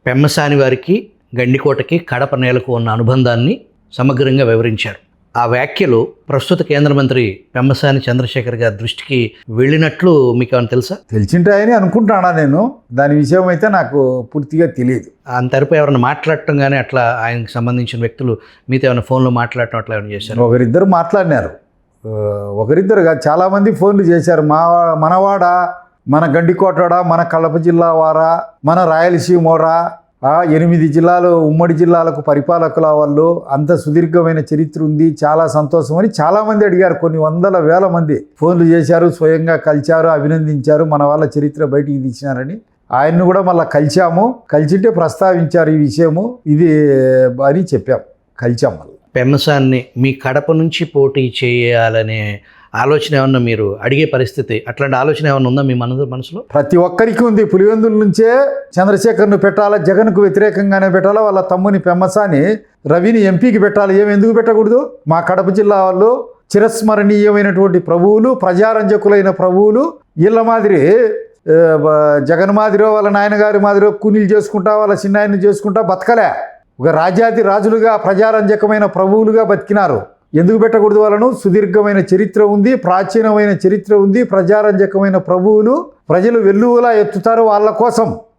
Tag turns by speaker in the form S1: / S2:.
S1: పెమ్మసాని వారికి, గండికోటకి, కడప నేలకు ఉన్న అనుబంధాన్ని సమగ్రంగా వివరించారు. ఆ వ్యాఖ్యలు ప్రస్తుత కేంద్ర మంత్రి పెమ్మసాని చంద్రశేఖర్ గారి దృష్టికి వెళ్ళినట్లు మీకు ఏమైనా తెలుసా?
S2: తెలిసింటాయని అనుకుంటానా నేను. దాని విషయం అయితే నాకు పూర్తిగా తెలియదు.
S1: అంతవరకు ఎవరైనా మాట్లాడటం కానీ అట్లా ఆయనకు సంబంధించిన వ్యక్తులు మీతో ఏమైనా ఫోన్లో మాట్లాడటం అట్లా ఏమైనా చేశారు?
S2: ఒకరిద్దరు మాట్లాడినారు. ఒకరిద్దరుగా చాలామంది ఫోన్లు చేశారు. మనవాడా, మన గండికోటడా, మన కడప జిల్లా వారా, మన రాయలసీమోరా, 8 జిల్లాలు ఉమ్మడి జిల్లాలకు పరిపాలకుల వాళ్ళు, అంత సుదీర్ఘమైన చరిత్ర ఉంది, చాలా సంతోషం అని చాలామంది అడిగారు. కొన్ని వందల వేల మంది ఫోన్లు చేశారు, స్వయంగా కలిశారు, అభినందించారు, మన వాళ్ళ చరిత్ర బయటికి తీసినారని. ఆయన్ని కూడా మళ్ళీ కలిసింటే ప్రస్తావించారు ఈ విషయము, ఇది అని కలిసాం. మళ్ళీ
S1: పెమ్మసాన్ని మీ కడప నుంచి పోటీ చేయాలనే ఆలోచన ఏమన్నా మీరు అడిగే పరిస్థితి, అట్లాంటి ఆలోచన ఏమన్నా ఉందా మీ మనసులో?
S2: ప్రతి ఒక్కరికి ఉంది. పులివెందుల నుంచే చంద్రశేఖర్ను పెట్టాలా, జగన్కు వ్యతిరేకంగానే పెట్టాలా, వాళ్ళ తమ్ముని పెమ్మసాని రవిని ఎంపీకి పెట్టాలి. ఎందుకు పెట్టకూడదు? మా కడప జిల్లా వాళ్ళు చిరస్మరణీయమైనటువంటి ప్రభువులు, ప్రజారంజకులైన ప్రభువులు. వీళ్ళ మాదిరి జగన్ మాదిరో, వాళ్ళ నాయనగారి మాదిరో కూనీలు చేసుకుంటా, వాళ్ళ చిన్నాయన్ని చేసుకుంటా బతకలే. ఒక రాజాది రాజులుగా, ప్రజారంజకమైన ప్రభువులుగా బతికినారు. ఎందుకు పెట్టకూడదు వాళ్ళను? సుదీర్ఘమైన చరిత్ర ఉంది, ప్రాచీనమైన చరిత్ర ఉంది, ప్రజారంజకమైన ప్రభువులు. ప్రజలు వెల్లువలా ఎత్తుతారు వాళ్ళ కోసం.